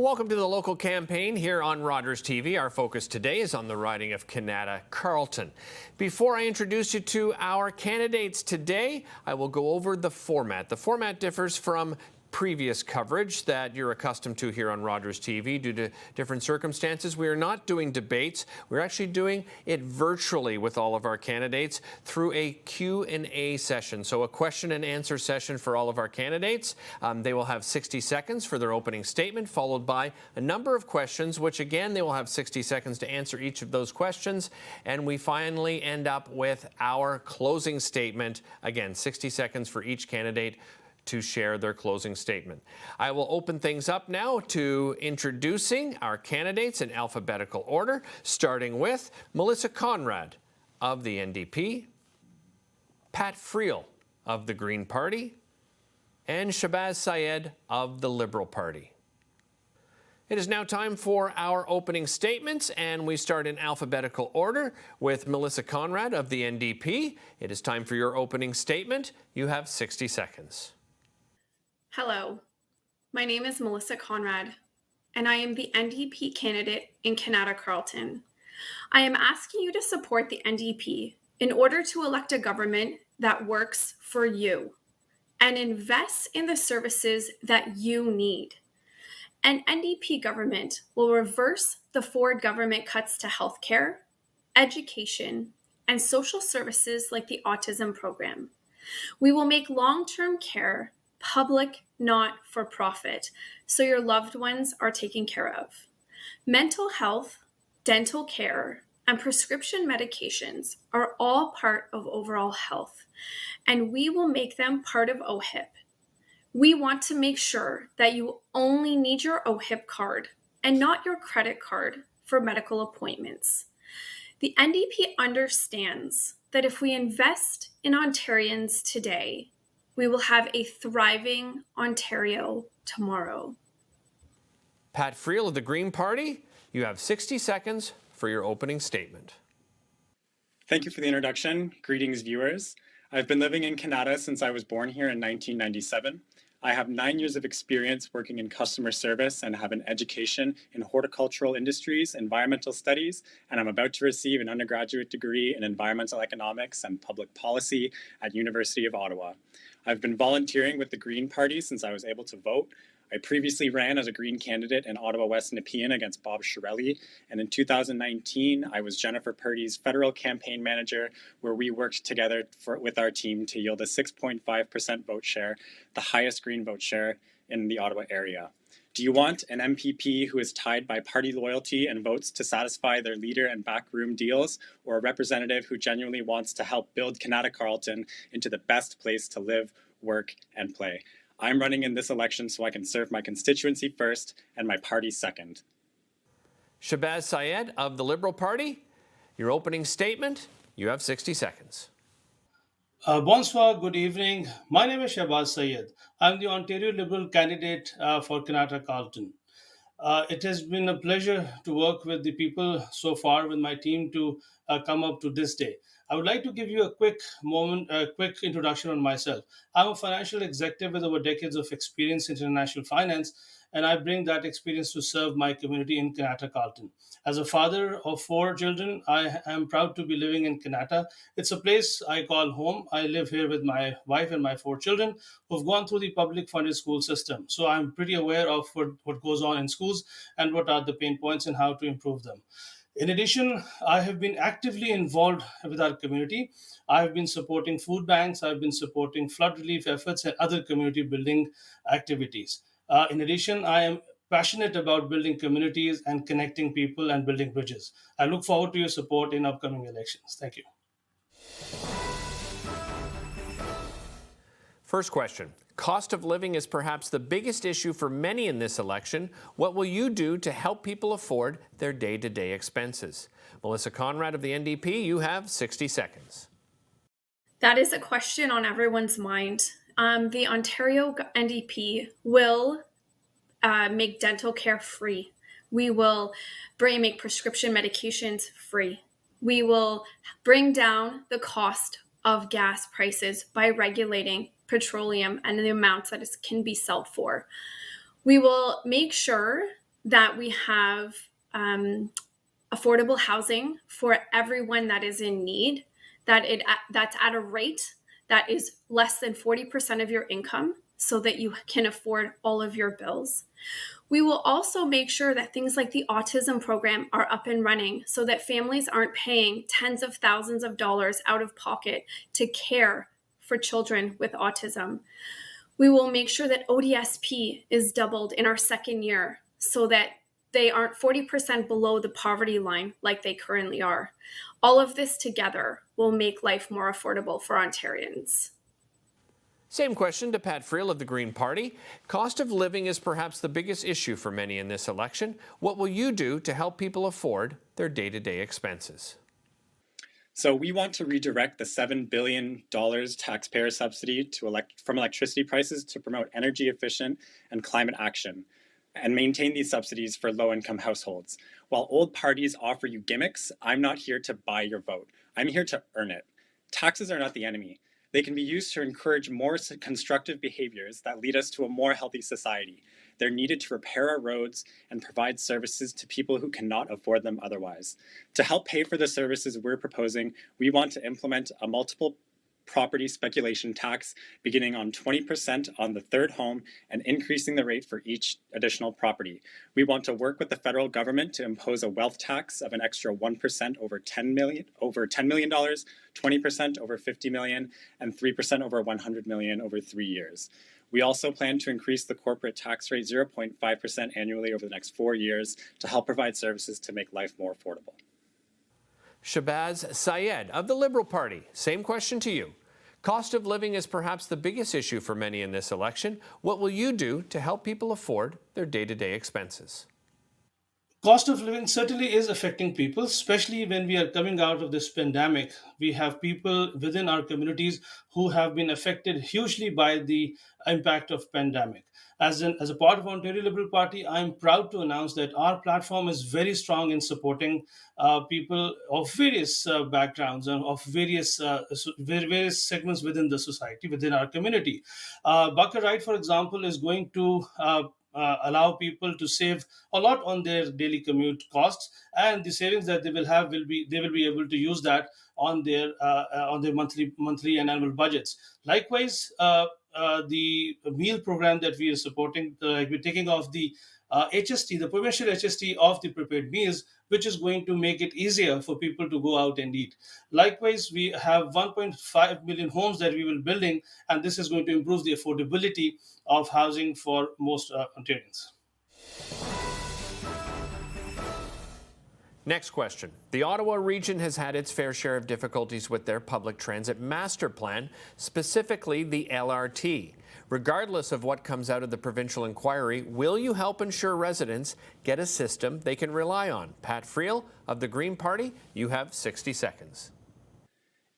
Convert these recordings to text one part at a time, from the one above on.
Welcome to the local campaign here on Rogers TV. Our focus today is on the riding of Kanata-Carleton. Before I introduce you to our candidates today, I will go over the format. The format differs from previous coverage that you're accustomed to here on Rogers TV due to different circumstances. We are not doing debates. We're actually doing it virtually with all of our candidates through a Q&A session. So a question and answer session for all of our candidates. They will have 60 seconds for their opening statement, followed by a number of questions, which again, they will have 60 seconds to answer each of those questions. And we finally end up with our closing statement. Again, 60 seconds for each candidate to share their closing statement. I will open things up now to introducing our candidates in alphabetical order, starting with Melissa Coenraad of the NDP, Pat Freel of the Green Party, and Shahbaz Syed of the Liberal Party. It is now time for our opening statements, and we start in alphabetical order with Melissa Coenraad of the NDP. It is time for your opening statement. You have 60 seconds. Hello, my name is Melissa Coenraad, and I am the NDP candidate in Kanata-Carleton. I am asking you to support the NDP in order to elect a government that works for you and invests in the services that you need. An NDP government will reverse the Ford government cuts to healthcare, education, and social services like the autism program. We will make long-term care public, not for profit, so your loved ones are taken care of. Mental health, dental care, and prescription medications are all part of overall health, and we will make them part of OHIP. We want to make sure that you only need your OHIP card and not your credit card for medical appointments. The NDP understands that if we invest in Ontarians today, we will have a thriving Ontario tomorrow. Pat Freel of the Green Party, you have 60 seconds for your opening statement. Thank you for the introduction. Greetings, viewers. I've been living in Canada since I was born here in 1997. I have 9 years of experience working in customer service and have an education in horticultural industries, environmental studies, and I'm about to receive an undergraduate degree in environmental economics and public policy at University of Ottawa. I've been volunteering with the Green Party since I was able to vote. I previously ran as a Green candidate in Ottawa West Nepean against Bob Chiarelli, and in 2019, I was Jennifer Purdy's federal campaign manager, where we worked together with our team to yield a 6.5% vote share, the highest Green vote share in the Ottawa area. Do you want an MPP who is tied by party loyalty and votes to satisfy their leader and backroom deals, or a representative who genuinely wants to help build Kanata-Carleton into the best place to live, work, and play? I'm running in this election so I can serve my constituency first and my party second. Shahbaz Syed of the Liberal Party, your opening statement, you have 60 seconds. Bonsoir, good evening. My name is Shahbaz Syed. I'm the Ontario Liberal candidate for Kanata-Carleton. It has been a pleasure to work with the people so far with my team to come up to this day. I would like to give you a quick introduction on myself. I'm a financial executive with over decades of experience in international finance, and I bring that experience to serve my community in Kanata-Carleton. As a father of 4 children, I am proud to be living in Kanata. It's a place I call home. I live here with my wife and my 4 children who've gone through the public funded school system. So I'm pretty aware of what goes on in schools and what are the pain points and how to improve them. In addition, I have been actively involved with our community. I've been supporting food banks, I've been supporting flood relief efforts and other community building activities. In addition, I am passionate about building communities and connecting people and building bridges. I look forward to your support in upcoming elections. Thank you. First question. Cost of living is perhaps the biggest issue for many in this election. What will you do to help people afford their day-to-day expenses? Melissa Coenraad of the NDP, you have 60 seconds. That is a question on everyone's mind. The Ontario NDP will make dental care free. We will make prescription medications free. We will bring down the cost of gas prices by regulating petroleum and the amounts that it can be sold for. We will make sure that we have affordable housing for everyone that is in need, that's at a rate that is less than 40% of your income so that you can afford all of your bills. We will also make sure that things like the autism program are up and running so that families aren't paying tens of thousands of dollars out of pocket to care for children with autism. We will make sure that ODSP is doubled in our second year so that they aren't 40% below the poverty line like they currently are. All of this together will make life more affordable for Ontarians. Same question to Pat Freel of the Green Party. Cost of living is perhaps the biggest issue for many in this election. What will you do to help people afford their day-to-day expenses? So we want to redirect the $7 billion taxpayer subsidy from electricity prices to promote energy efficient and climate action, and maintain these subsidies for low-income households. While old parties offer you gimmicks, I'm not here to buy your vote. I'm here to earn it. Taxes are not the enemy. They can be used to encourage more constructive behaviors that lead us to a more healthy society. They're needed to repair our roads and provide services to people who cannot afford them otherwise. To help pay for the services we're proposing, we want to implement a multiple property speculation tax beginning on 20% on the third home and increasing the rate for each additional property. We want to work with the federal government to impose a wealth tax of an extra 1% over $10 million, 20% over $50 million, and 3% over $100 million over 3 years. We also plan to increase the corporate tax rate 0.5% annually over the next 4 years to help provide services to make life more affordable. Shahbaz Syed of the Liberal Party, same question to you. Cost of living is perhaps the biggest issue for many in this election. What will you do to help people afford their day-to-day expenses? Cost of living certainly is affecting people, especially when we are coming out of this pandemic. We have people within our communities who have been affected hugely by the impact of pandemic. As a part of Ontario Liberal Party, I'm proud to announce that our platform is very strong in supporting people of various backgrounds and of various segments within the society, within our community. Bucker Ride, for example, is going to allow people to save a lot on their daily commute costs, and the savings that they will have they will be able to use that on their monthly and annual budgets. Likewise, the meal program that we are supporting, we're taking off the HST, the provincial HST of the prepared meals, which is going to make it easier for people to go out and eat. Likewise, we have 1.5 million homes that we will be building, and this is going to improve the affordability of housing for most Ontarians. Next question. The Ottawa region has had its fair share of difficulties with their public transit master plan, specifically the LRT. Regardless of what comes out of the provincial inquiry, will you help ensure residents get a system they can rely on? Pat Freel of the Green Party, you have 60 seconds.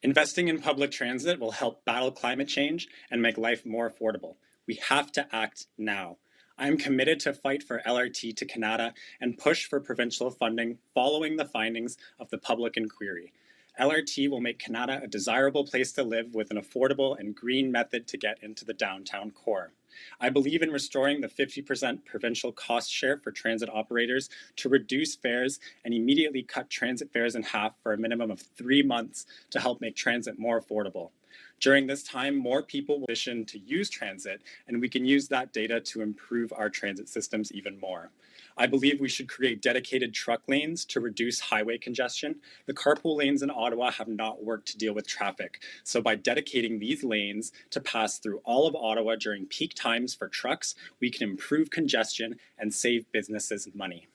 Investing in public transit will help battle climate change and make life more affordable. We have to act now. I am committed to fight for LRT to Kanata and push for provincial funding following the findings of the public inquiry. LRT will make Kanata a desirable place to live with an affordable and green method to get into the downtown core. I believe in restoring the 50% provincial cost share for transit operators to reduce fares and immediately cut transit fares in half for a minimum of 3 months to help make transit more affordable. During this time, more people will be to use transit, and we can use that data to improve our transit systems even more. I believe we should create dedicated truck lanes to reduce highway congestion. The carpool lanes in Ottawa have not worked to deal with traffic, so by dedicating these lanes to pass through all of Ottawa during peak times for trucks, we can improve congestion and save businesses money.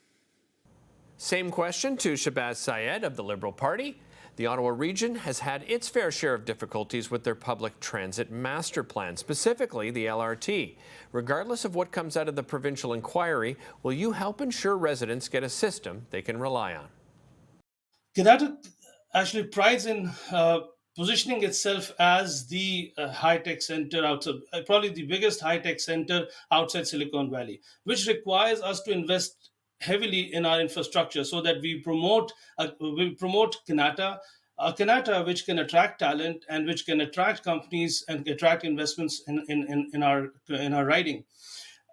Same question to Shahbaz Syed of the Liberal Party. The Ottawa region has had its fair share of difficulties with their public transit master plan, specifically the LRT. Regardless of what comes out of the provincial inquiry, will you help ensure residents get a system they can rely on? Kanata actually prides in positioning itself as the high-tech center outside, probably the biggest high-tech center outside Silicon Valley, which requires us to invest heavily in our infrastructure so that we promote Kanata, which can attract talent and which can attract companies and attract investments in our riding.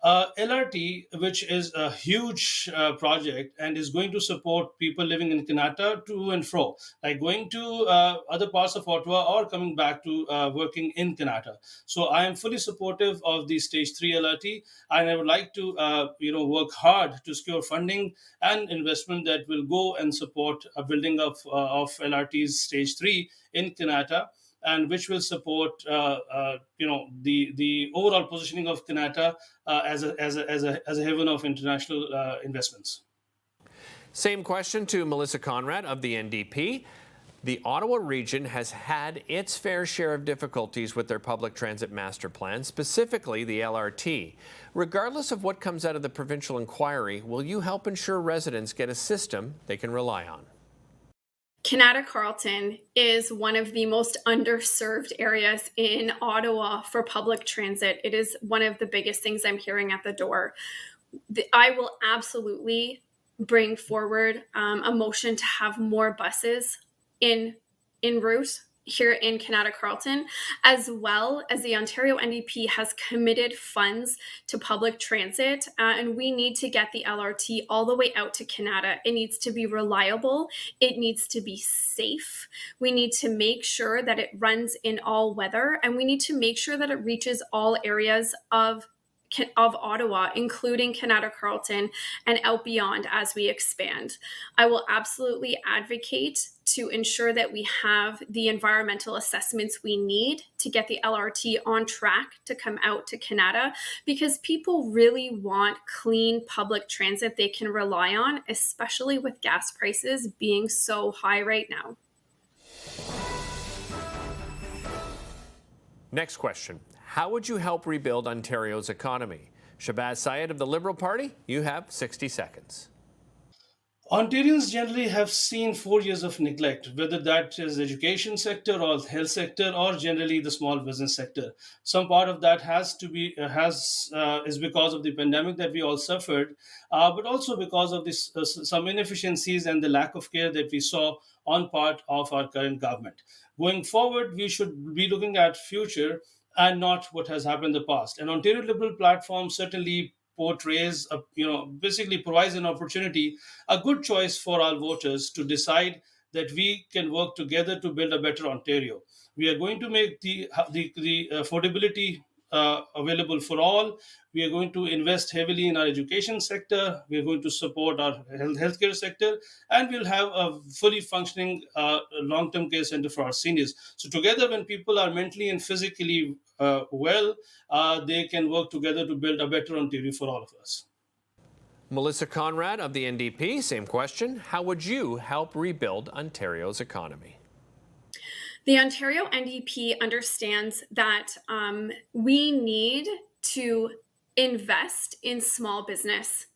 LRT, which is a huge project and is going to support people living in Kanata to and fro, like going to other parts of Ottawa or coming back to working in Kanata. So I am fully supportive of the Stage 3 LRT, and I would like to work hard to secure funding and investment that will go and support a building of LRT's Stage 3 in Kanata, and which will support the overall positioning of Kanata as a haven of international investments. Same question to Melissa Conrad of the NDP. The Ottawa region has had its fair share of difficulties with their public transit master plan, specifically the LRT. Regardless of what comes out of the provincial inquiry, will you help ensure residents get a system they can rely on? Kanata-Carleton is one of the most underserved areas in Ottawa for public transit. It is one of the biggest things I'm hearing at the door. I will absolutely bring forward a motion to have more buses en route here in Kanata-Carleton, as well as the Ontario NDP has committed funds to public transit, and we need to get the LRT all the way out to Kanata. It needs to be reliable. It needs to be safe. We need to make sure that it runs in all weather, and we need to make sure that it reaches all areas of Ottawa, including Kanata-Carleton and out beyond as we expand. I will absolutely advocate to ensure that we have the environmental assessments we need to get the LRT on track to come out to Kanata, because people really want clean public transit they can rely on, especially with gas prices being so high right now. Next question. How would you help rebuild Ontario's economy? Shahbaz Syed of the Liberal Party, you have 60 seconds. Ontarians generally have seen 4 years of neglect, whether that is education sector or health sector or generally the small business sector. Some part of that is because of the pandemic that we all suffered, but also because of this some inefficiencies and the lack of care that we saw on part of our current government. Going forward, we should be looking at future and not what has happened in the past. And Ontario Liberal platform certainly portrays, basically provides an opportunity, a good choice for our voters to decide that we can work together to build a better Ontario. We are going to make the affordability available for all. We are going to invest heavily in our education sector. We are going to support our healthcare sector, and we'll have a fully functioning long-term care center for our seniors. So together, when people are mentally and physically well, they can work together to build a better Ontario for all of us. Melissa Conrad of the NDP, same question. How would you help rebuild Ontario's economy? The Ontario NDP understands that we need to invest in small business.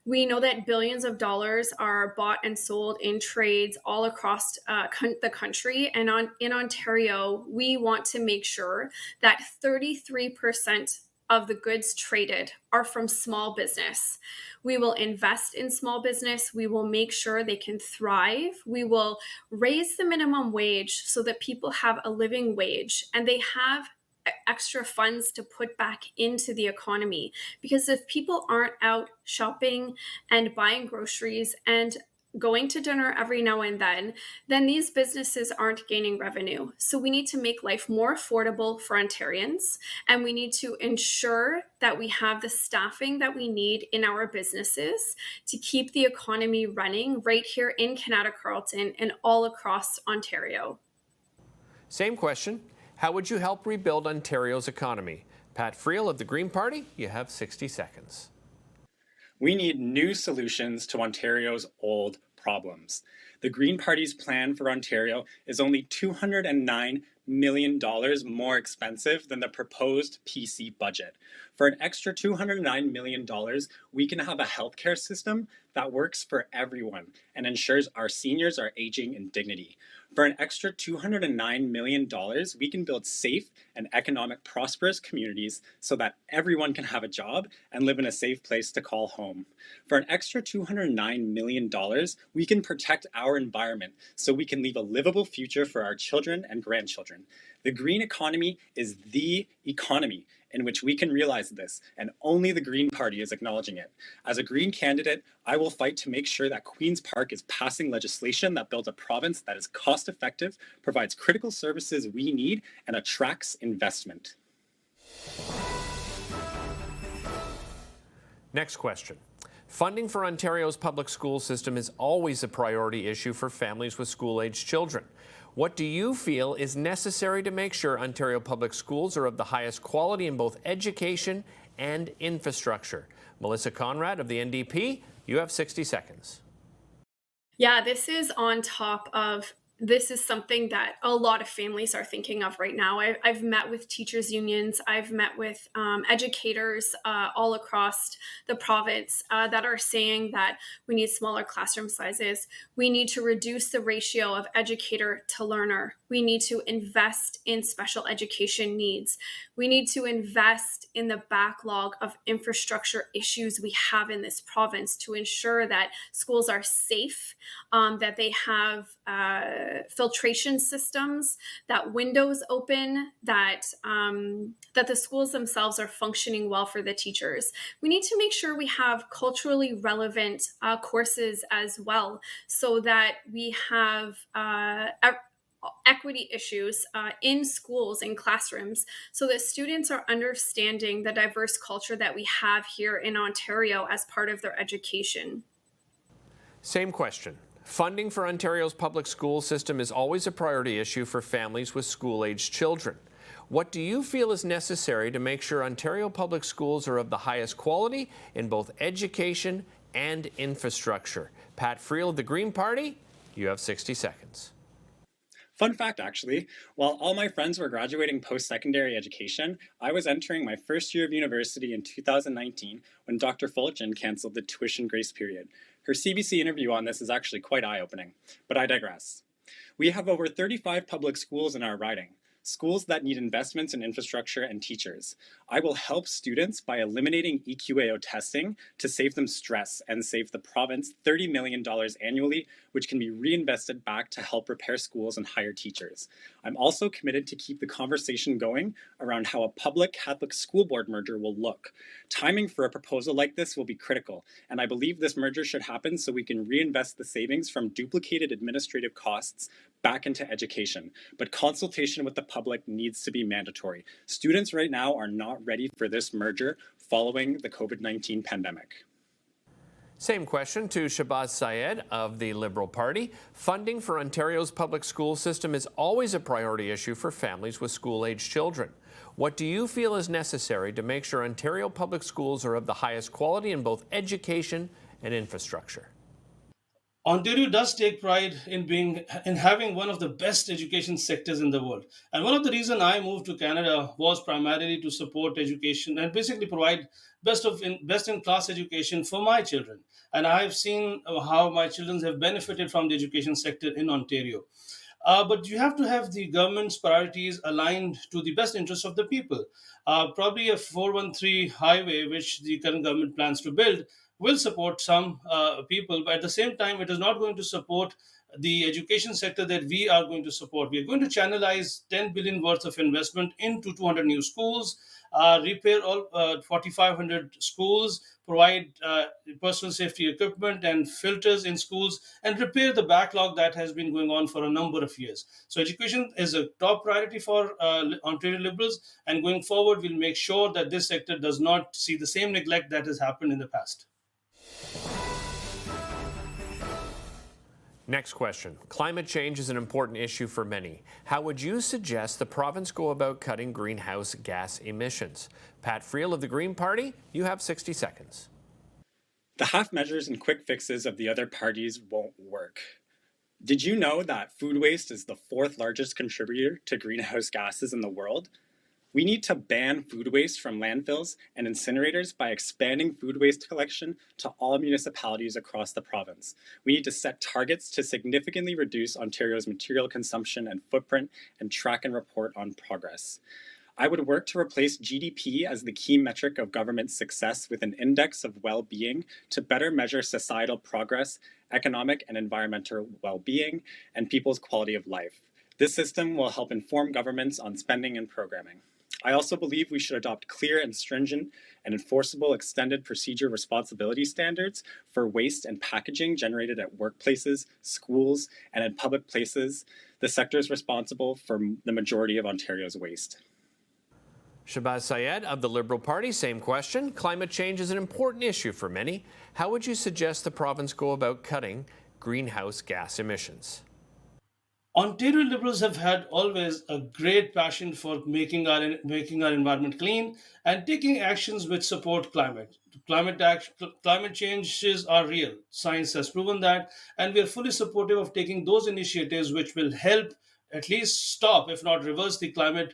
We know that billions of dollars are bought and sold in trades all across the country. And in Ontario, we want to make sure that 33% of the goods traded are from small business. We will invest in small business. We will make sure they can thrive. We will raise the minimum wage so that people have a living wage and they have extra funds to put back into the economy. Because if people aren't out shopping and buying groceries and going to dinner every now and then these businesses aren't gaining revenue. So we need to make life more affordable for Ontarians, and we need to ensure that we have the staffing that we need in our businesses to keep the economy running right here in Kanata-Carleton and all across Ontario. Same question. How would you help rebuild Ontario's economy? Pat Freel of the Green Party, you have 60 seconds. We need new solutions to Ontario's old problems. The Green Party's plan for Ontario is only $209 million more expensive than the proposed PC budget. For an extra $209 million, we can have a healthcare system that works for everyone and ensures our seniors are aging in dignity. For an extra $209 million, we can build safe and economic prosperous communities so that everyone can have a job and live in a safe place to call home. For an extra $209 million, we can protect our environment so we can leave a livable future for our children and grandchildren. The green economy is the economy. in which we can realize this, and only the Green Party is acknowledging it. As a Green candidate, I will fight to make sure that Queen's Park is passing legislation that builds a province that is cost-effective, provides critical services we need, and attracts investment. Next question. Funding for Ontario's public school system is always a priority issue for families with school-aged children. What do you feel is necessary to make sure Ontario public schools are of the highest quality in both education and infrastructure? Melissa Coenraad of the NDP, you have 60 seconds. Yeah, this is something that a lot of families are thinking of right now. I've met with teachers' unions. I've met with educators all across the province that are saying that we need smaller classroom sizes. We need to reduce the ratio of educator to learner. We need to invest in special education needs. We need to invest in the backlog of infrastructure issues we have in this province to ensure that schools are safe, that they have filtration systems, that windows open, that the schools themselves are functioning well for the teachers. We need to make sure we have culturally relevant courses as well, so that we have equity issues in schools and classrooms, so that students are understanding the diverse culture that we have here in Ontario as part of their education. Same question. Funding for Ontario's public school system is always a priority issue for families with school-aged children. What do you feel is necessary to make sure Ontario public schools are of the highest quality in both education and infrastructure? Pat Freel of the Green Party, you have 60 seconds. Fun fact, actually, while all my friends were graduating post-secondary education, I was entering my first year of university in 2019 when Dr. Fulchen canceled the tuition grace period. Her CBC interview on this is actually quite eye-opening, but I digress. We have over 35 public schools in our riding, schools that need investments in infrastructure and teachers. I will help students by eliminating EQAO testing to save them stress and save the province $30 million annually, which can be reinvested back to help repair schools and hire teachers. I'm also committed to keep the conversation going around how a public Catholic school board merger will look. Timing for a proposal like this will be critical, and I believe this merger should happen so we can reinvest the savings from duplicated administrative costs back into education. But consultation with the public needs to be mandatory. Students right now are not ready for this merger following the COVID-19 pandemic. Same question to Shahbaz Syed of the Liberal Party. Funding for Ontario's public school system is always a priority issue for families with school-aged children. What do you feel is necessary to make sure Ontario public schools are of the highest quality in both education and infrastructure? Ontario does take pride in having one of the best education sectors in the world. And one of the reasons I moved to Canada was primarily to support education and basically provide best-in-class education for my children. And I've seen how my children have benefited from the education sector in Ontario. But you have to have the government's priorities aligned to the best interests of the people. Probably a 413 highway, which the current government plans to build, will support some people, but at the same time, it is not going to support the education sector that we are going to support. We are going to channelize 10 billion worth of investment into 200 new schools, repair all 4,500 schools, provide personal safety equipment and filters in schools, and repair the backlog that has been going on for a number of years. So education is a top priority for Ontario Liberals, and going forward, we'll make sure that this sector does not see the same neglect that has happened in the past. Next question. Climate change is an important issue for many. How would you suggest the province go about cutting greenhouse gas emissions? Pat Freel of the Green Party, you have 60 seconds. The half measures and quick fixes of the other parties won't work. Did you know that food waste is the fourth largest contributor to greenhouse gases in the world? We need to ban food waste from landfills and incinerators by expanding food waste collection to all municipalities across the province. We need to set targets to significantly reduce Ontario's material consumption and footprint and track and report on progress. I would work to replace GDP as the key metric of government success with an index of well-being to better measure societal progress, economic and environmental well-being, and people's quality of life. This system will help inform governments on spending and programming. I also believe we should adopt clear and stringent and enforceable extended procedure responsibility standards for waste and packaging generated at workplaces, schools, and in public places, the sectors responsible for the majority of Ontario's waste. Shahbaz Syed of the Liberal Party, same question. Climate change is an important issue for many. How would you suggest the province go about cutting greenhouse gas emissions? Ontario Liberals have had always a great passion for making our environment clean and taking actions which support climate. Climate changes are real. Science has proven that, and we are fully supportive of taking those initiatives which will help at least stop, if not reverse, the climate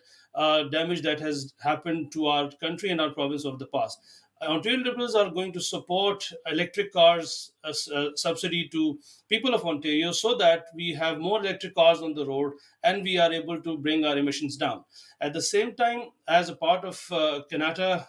damage that has happened to our country and our province over the past. Ontario Liberals are going to support electric cars subsidy to people of Ontario so that we have more electric cars on the road and we are able to bring our emissions down. At the same time, as a part of Kanata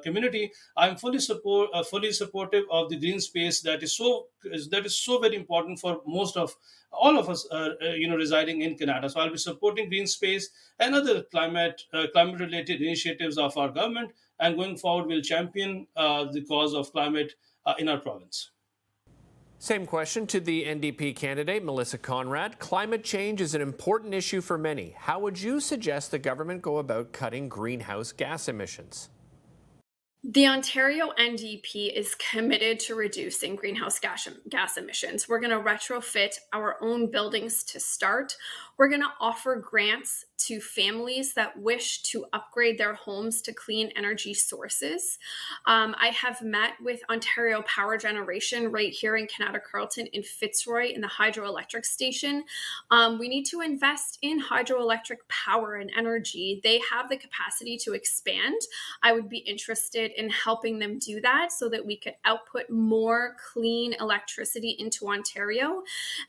community, I'm fully supportive of the green space that is so very important for most of all of us, residing in Canada. So I'll be supporting green space and other climate related initiatives of our government. And going forward, we'll champion the cause of climate in our province. Same question to the NDP candidate, Melissa Coenraad. Climate change is an important issue for many. How would you suggest the government go about cutting greenhouse gas emissions? The Ontario NDP is committed to reducing greenhouse gas emissions. We're going to retrofit our own buildings to start. We're going to offer grants to families that wish to upgrade their homes to clean energy sources. I have met with Ontario Power Generation right here in Kanata-Carleton in Fitzroy in the hydroelectric station. We need to invest in hydroelectric power and energy. They have the capacity to expand. I would be interested in helping them do that so that we could output more clean electricity into Ontario.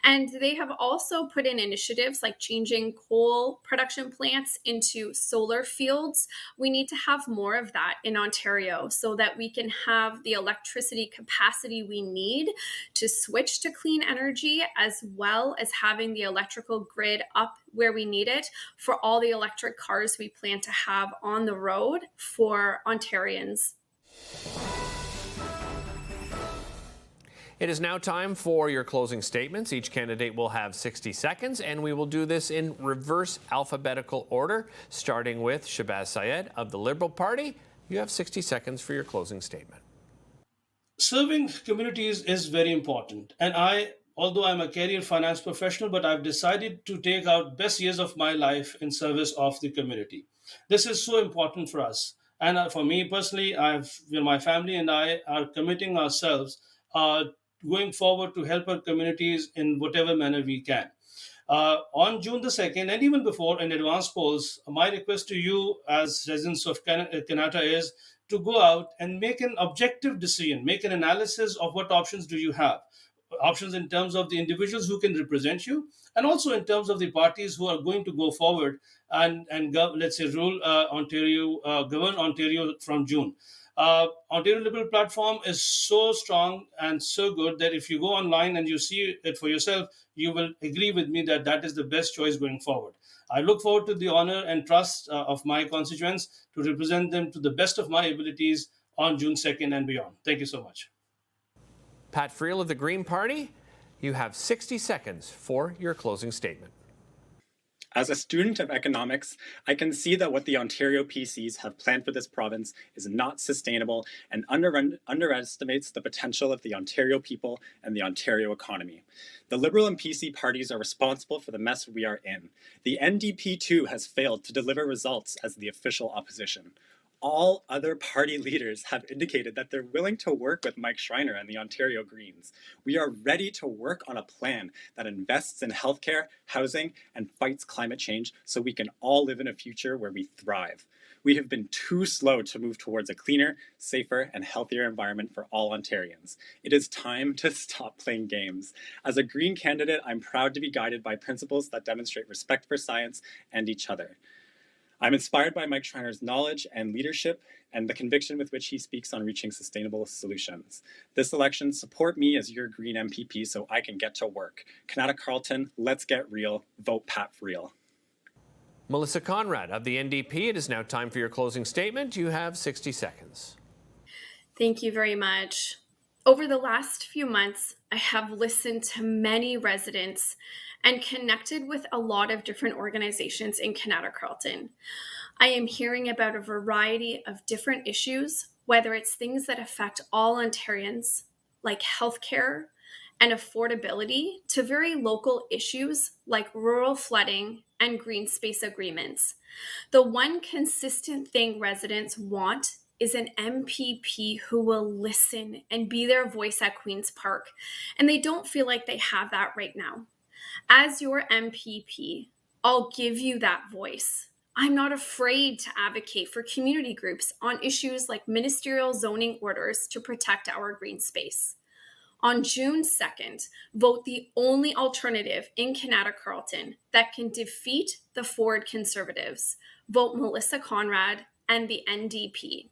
And they have also put in initiatives like changing coal production plants into solar fields. We need to have more of that in Ontario so that we can have the electricity capacity we need to switch to clean energy, as well as having the electrical grid up where we need it for all the electric cars we plan to have on the road for Ontarians. It is now time for your closing statements. Each candidate will have 60 seconds, and we will do this in reverse alphabetical order, starting with Shahbaz Syed of the Liberal Party. You have 60 seconds for your closing statement. Serving communities is very important. And although I'm a career finance professional, but I've decided to take out best years of my life in service of the community. This is so important for us. And for me personally, my family and I are committing ourselves going forward to help our communities in whatever manner we can. On June the 2nd, and even before in advance polls, my request to you as residents of Kanata is to go out and make an objective decision, make an analysis of what options do you have. Options in terms of the individuals who can represent you, and also in terms of the parties who are going to go forward and govern Ontario from June. Ontario Liberal platform is so strong and so good that if you go online and you see it for yourself, you will agree with me that that is the best choice going forward. I look forward to the honor and trust of my constituents to represent them to the best of my abilities on June 2nd and beyond. Thank you so much. Pat Freel of the Green Party, you have 60 seconds for your closing statement. As a student of economics, I can see that what the Ontario PCs have planned for this province is not sustainable and underestimates the potential of the Ontario people and the Ontario economy. The Liberal and PC parties are responsible for the mess we are in. The NDP too has failed to deliver results as the official opposition. All other party leaders have indicated that they're willing to work with Mike Schreiner and the Ontario Greens. We are ready to work on a plan that invests in healthcare, housing, and fights climate change so we can all live in a future where we thrive. We have been too slow to move towards a cleaner, safer, and healthier environment for all Ontarians. It is time to stop playing games. As a Green candidate, I'm proud to be guided by principles that demonstrate respect for science and each other. I'm inspired by Mike Schreiner's knowledge and leadership and the conviction with which he speaks on reaching sustainable solutions. This election, support me as your Green MPP so I can get to work. Kanata-Carleton, let's get real. Vote Pat Freel. Melissa Coenraad of the NDP, it is now time for your closing statement. You have 60 seconds. Thank you very much. Over the last few months, I have listened to many residents and connected with a lot of different organizations in Kanata-Carleton. I am hearing about a variety of different issues, whether it's things that affect all Ontarians, like healthcare and affordability, to very local issues like rural flooding and green space agreements. The one consistent thing residents want is an MPP who will listen and be their voice at Queen's Park, and they don't feel like they have that right now. As your MPP, I'll give you that voice. I'm not afraid to advocate for community groups on issues like ministerial zoning orders to protect our green space. On June 2nd, vote the only alternative in Kanata-Carleton that can defeat the Ford Conservatives. Vote Melissa Coenraad and the NDP.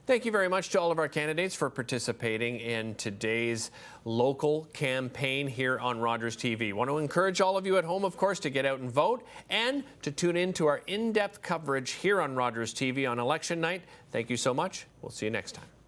Thank you very much to all of our candidates for participating in today's local campaign here on Rogers TV. I want to encourage all of you at home, of course, to get out and vote and to tune in to our in-depth coverage here on Rogers TV on election night. Thank you so much. We'll see you next time.